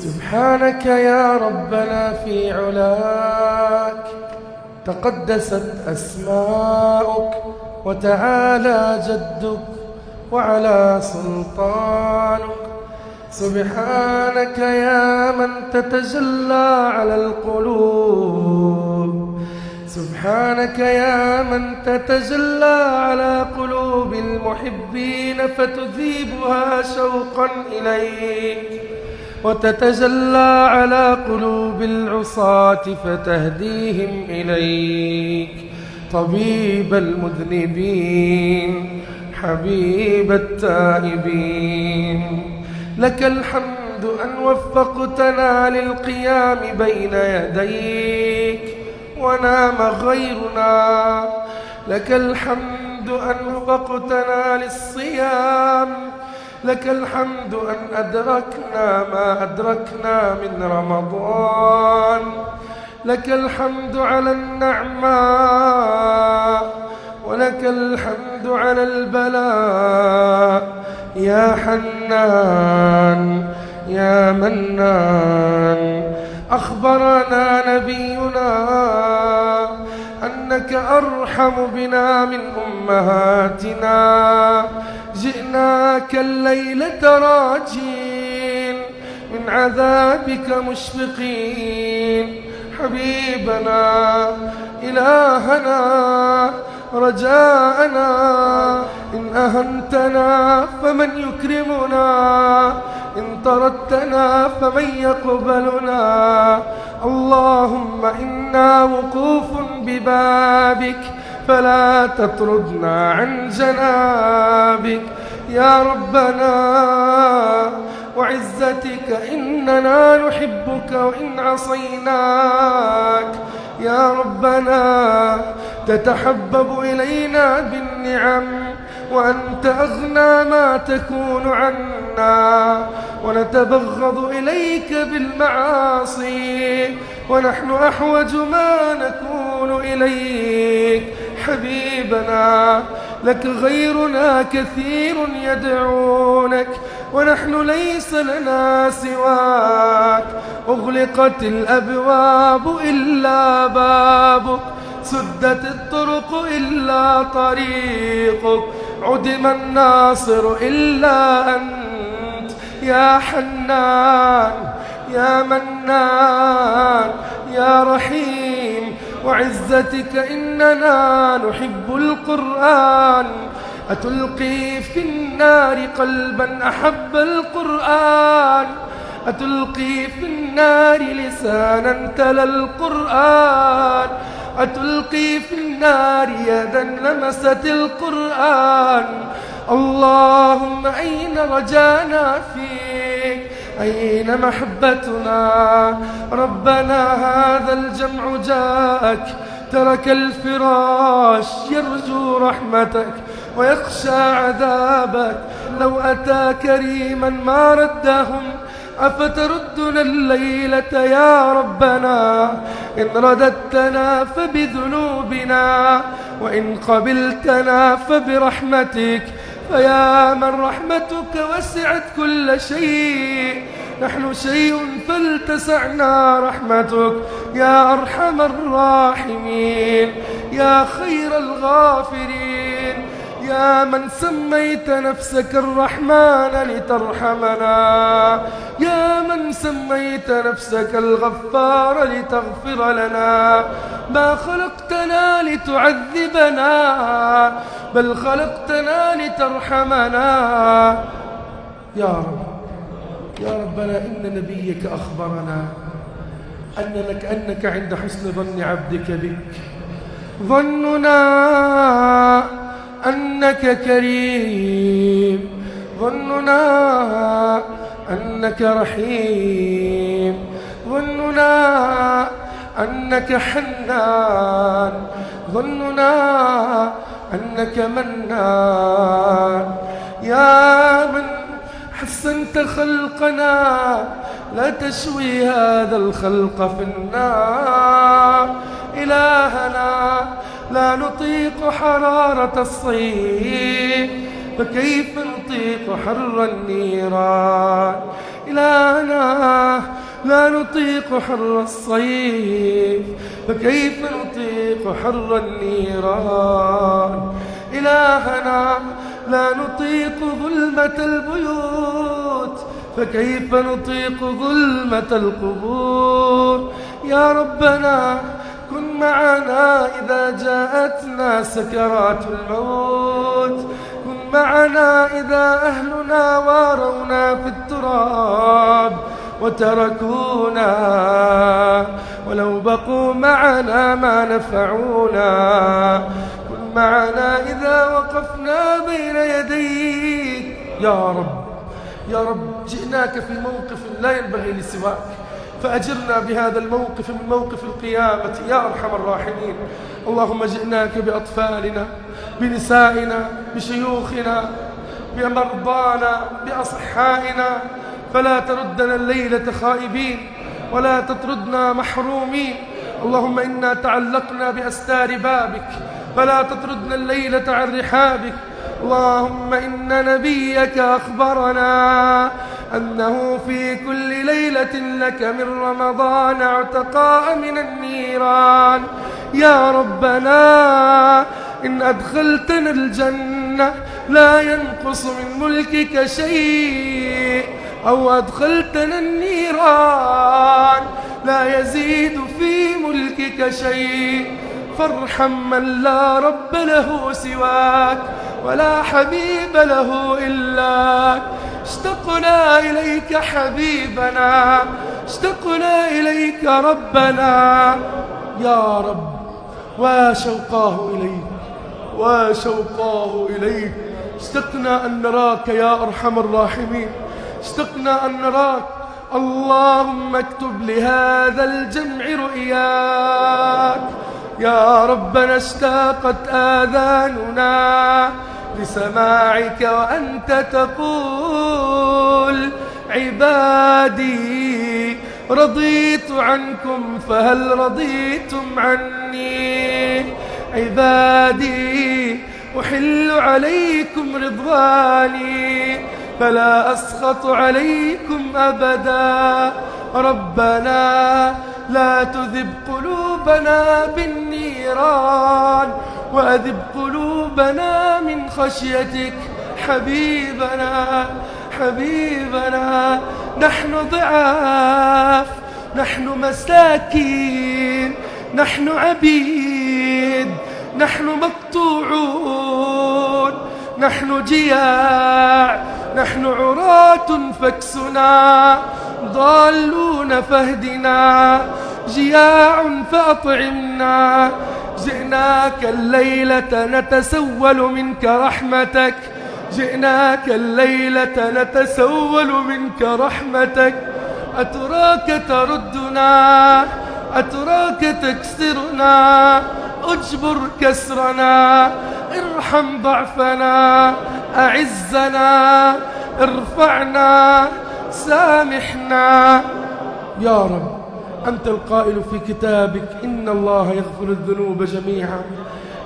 سبحانك يا ربنا في علاك، تقدست أسماؤك وتعالى جدك وعلى سلطانك. سبحانك يا من تتجلى على القلوب، سبحانك يا من تتجلى على قلوب المحبين فتذيبها شوقا إليك، وتتجلى على قلوب العصاة فتهديهم إليك. طبيب المذنبين، حبيب التائبين، لك الحمد أن وفقتنا للقيام بين يديك ونام غيرنا، لك الحمد أن وفقتنا للصيام، لك الحمد أن أدركنا ما أدركنا من رمضان، لك الحمد على النعماء ولك الحمد على البلاء. يا حنان يا منان، أخبرنا نبينا أنك أرحم بنا من أمهاتنا، جئناك الليلة راجين من عذابك مشفقين. حبيبنا إلهنا رجاءنا، إن أهنتنا فمن يكرمنا، إن طردتنا فمن يقبلنا. اللهم إنا وقوف ببابك فلا تطردنا عن جنابك. يا ربنا وعزتك إننا نحبك وإن عصيناك. يا ربنا تتحبب إلينا بالنعم وأنت أغنى ما تكون عنا، ونتبغض إليك بالمعاصي ونحن أحوج ما نكون إليك. حبيبنا لك غيرنا كثير يدعونك ونحن ليس لنا سواك. أغلقت الأبواب إلا بابك، سدت الطرق إلا طريقك، عدم الناصر إلا أنت. يا حنان يا منان يا رحيم، وعزتك إننا نحب القرآن. أتلقي في النار قلبا أحب القرآن، أتلقي في النار لسانا تلا القرآن، أتلقي في النار يدا لمست القرآن. اللهم أين رجانا فيك، أين محبتنا؟ ربنا هذا الجمع جاءك، ترك الفراش يرجو رحمتك ويخشى عذابك. لو أتى كريما ما ردهم، أفتردنا الليلة يا ربنا؟ إن رددتنا فبذنوبنا، وإن قبلتنا فبرحمتك. فيا من رحمتك وسعت كل شيء، نحن شيء فلتسعنا رحمتك. يا أرحم الراحمين، يا خير الغافرين، يا من سميت نفسك الرحمن لترحمنا، يا من سميت نفسك الغفار لتغفر لنا. ما خلقتنا لتعذبنا، بل خلقتنا لترحمنا. يا رب يا ربنا إن نبيك أخبرنا أنك عند حسن ظن عبدك بك. ظننا أنك كريم، ظننا أنك رحيم، ظننا أنك حنان، ظننا أنك منان. يا من حسنت خلقنا، لا تشوي هذا الخلق في النار. إلهنا لا نطيق حرارة الصيف، فكيف نطيق حر النيران؟ إلهنا لا نطيق حر الصيف، فكيف نطيق حر النيران. إلهنا لا نطيق ظلمة البيوت، فكيف نطيق ظلمة القبور. يا ربنا كن معنا إذا جاءتنا سكرات الموت، كن معنا إذا أهلنا وارونا في التراب وتركونا، ولو بقوا معنا ما نفعونا. كن معنا إذا وقفنا بين يديك. يا رب يا رب، جئناك في موقف لا ينبغي لسواك، فأجرنا بهذا الموقف من موقف القيامة يا أرحم الراحمين. اللهم جئناك بأطفالنا، بنسائنا، بشيوخنا، بمرضانا، بأصحائنا، فلا تردنا الليلة خائبين ولا تطردنا محرومين. اللهم إنا تعلقنا بأستار بابك، فلا تطردنا الليلة عن رحابك. اللهم إن نبيك أخبرنا أنه في كل ليلة لك من رمضان عتقاء من النيران. يا ربنا إن أدخلتنا الجنة لا ينقص من ملكك شيء، أو أدخلتنا النيران لا يزيد في ملكك شيء. فارحم من لا رب له سواك ولا حبيب له إلاك. اشتقنا إليك حبيبنا، اشتقنا إليك ربنا. يا رب وشوقاه إليك، وشوقاه إليك. اشتقنا أن نراك يا أرحم الراحمين، اشتقنا أن نراك. اللهم اكتب لهذا الجمع رؤياك. يا ربنا اشتاقت آذاننا لسماعك وأنت تقول عبادي رضيت عنكم فهل رضيتم عني. عبادي أحل عليكم رضواني فلا أسخط عليكم أبدا. ربنا لا تذب قلوبنا بالنيران، وأذب قلوبنا من خشيتك. حبيبنا حبيبنا، نحن ضعاف، نحن مساكين، نحن عبيد، نحن مقطوعون، نحن جياع، نحن عراة فاكسنا، ضالون فاهدنا، جياع فأطعمنا. جئناك الليلة نتسول منك رحمتك، جئناك الليلة نتسول منك رحمتك. أتراك تردنا، أتراك تكسرنا، أجبر كسرنا، ارحم ضعفنا، أعزنا، ارفعنا، سامحنا. يا رب أنت القائل في كتابك إن الله يغفر الذنوب جميعا.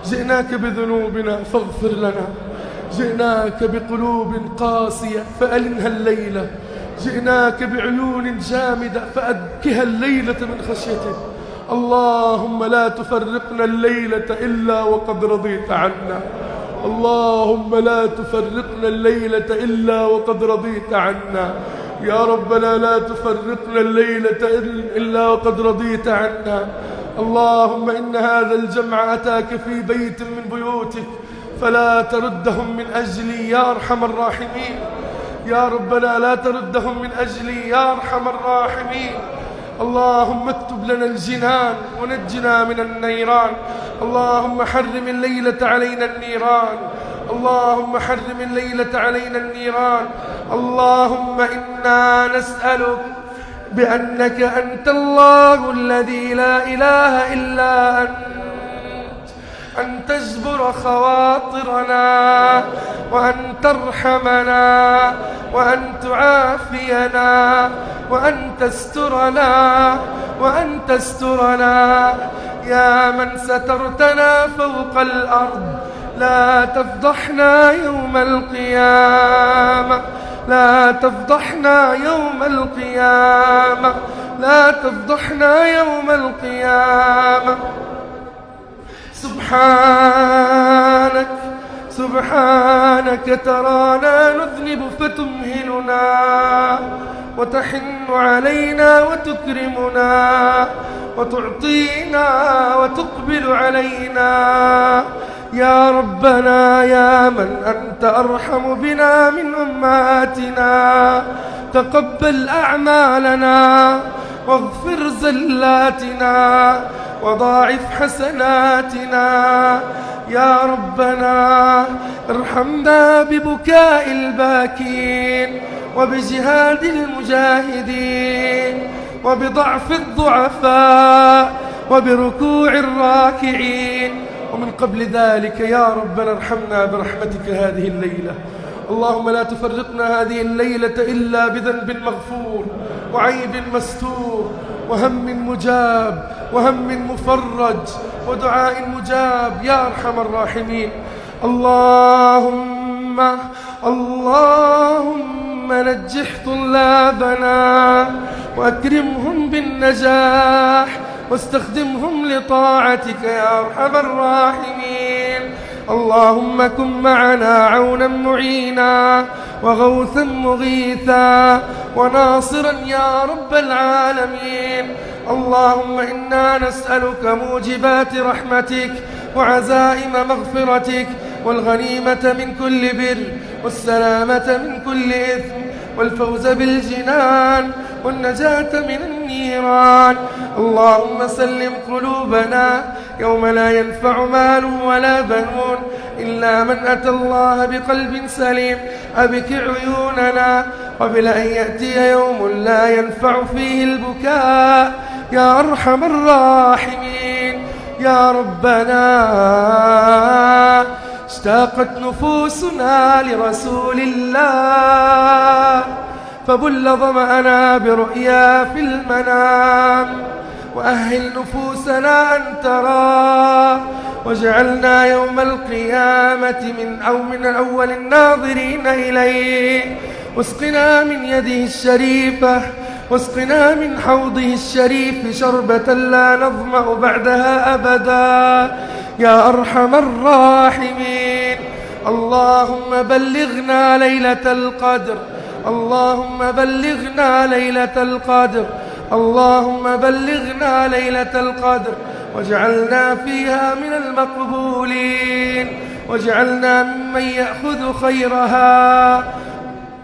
جئناك بذنوبنا فاغفر لنا، جئناك بقلوب قاسية فألنها الليلة، جئناك بعيون جامدة فأبكها الليلة من خشيتك. اللهم لا تفرقنا الليلة إلا وقد رضيت عنا، اللهم لا تفرقنا الليلة إلا وقد رضيت عنا. يا ربنا لا تفرقنا الليلة إلا وقد رضيت عنا. اللهم إن هذا الجمع أتاك في بيت من بيوتك فلا تردهم من أجلي يا أرحم الراحمين. يا ربنا لا تردهم من أجلي يا أرحم الراحمين. اللهم اكتب لنا الجنان ونجنا من النيران. اللهم حرم الليلة علينا النيران، اللهم حرم الليلة علينا النيران. اللهم إنا نسألك بأنك أنت الله الذي لا إله إلا أنت أن تجبر خواطرنا، وأن ترحمنا، وأن تعافينا، وأن تسترنا، وأن تسترنا. يا من سترتنا فوق الأرض لا تفضحنا يوم القيامة، لا تفضحنا يوم القيامة. لا تفضحنا يوم القيامة. سبحانك سبحانك ترانا نذنب فتمهلنا وتحن علينا وتكرمنا وتعطينا وتقبل علينا. يا ربنا يا من أنت أرحم بنا من أمهاتنا، تقبل أعمالنا واغفر زلاتنا وضاعف حسناتنا. يا ربنا ارحمنا ببكاء الباكين وبجهاد المجاهدين وبضعف الضعفاء وبركوع الراكعين. ومن قبل ذلك يا ربنا ارحمنا برحمتك هذه الليلة. اللهم لا تفرقنا هذه الليلة إلا بذنب مغفور وعيب مستور وهم مجاب وهم مفرج ودعاء مجاب يا أرحم الراحمين. اللهم نجح طلابنا وأكرمهم بالنجاح واستخدمهم لطاعتك يا أرحم الراحمين. اللهم كن معنا عونا معينا وغوثا مغيثا وناصرا يا رب العالمين. اللهم إنا نسألك موجبات رحمتك وعزائم مغفرتك والغنيمة من كل بر والسلامة من كل إثم والفوز بالجنان والنجاة من النيران. اللهم سلم قلوبنا يوم لا ينفع مال ولا بنون إلا من أتى الله بقلب سليم. أبك عيوننا قبل أن يأتي يوم لا ينفع فيه البكاء يا أرحم الراحمين. يا ربنا اشتاقت نفوسنا لرسول الله فبل ظمأنا برؤيا في المنام. وأهل نفوسنا أن ترى واجعلنا يوم القيامة من أول الناظرين إليه. واسقنا من يده الشريفة واسقنا من حوضه الشريف شربة لا نظمأ بعدها أبدا يا أرحم الراحمين. اللهم بلغنا ليلة القدر. اللهم بلغنا ليلة القدر. اللهم بلغنا ليلة القدر واجعلنا فيها من المقبولين واجعلنا ممن يأخذ خيرها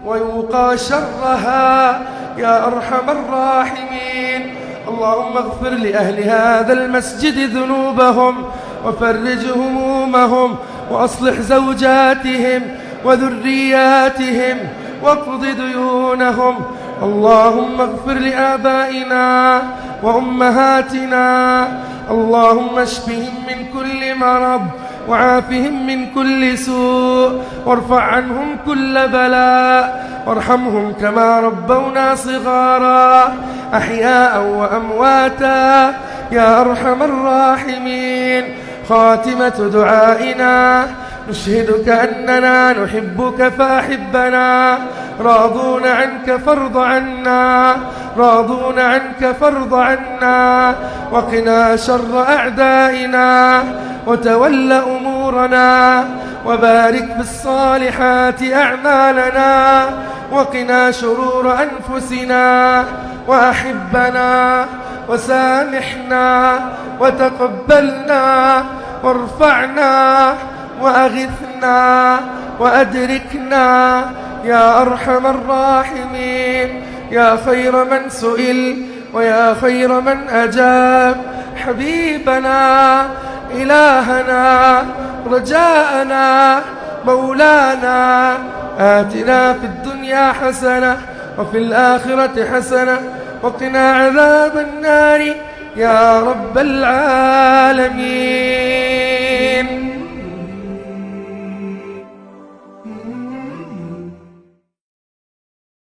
ويوقى شرها يا أرحم الراحمين. اللهم اغفر لأهل هذا المسجد ذنوبهم وفرج همومهم وأصلح زوجاتهم وذرياتهم واقض ديونهم. اللهم اغفر لآبائنا وأمهاتنا. اللهم اشفهم من كل مرض وعافهم من كل سوء وارفع عنهم كل بلاء وارحمهم كما ربونا صغارا أحياء وأمواتا يا أرحم الراحمين. خاتمة دعائنا نشهدك أننا نحبك فأحبنا راضون عنك فارض عنا راضون عنك فارض عنا وقنا شر أعدائنا وتول أمورنا وبارك بالصالحات أعمالنا وقنا شرور أنفسنا وأحبنا وسامحنا وتقبلنا وارفعنا وأغثنا وأدركنا يا أرحم الراحمين. يا خير من سئل ويا خير من أجاب. حبيبنا إلهنا رجاءنا مولانا آتنا في الدنيا حسنة وفي الآخرة حسنة وقنا عذاب النار يا رب العالمين.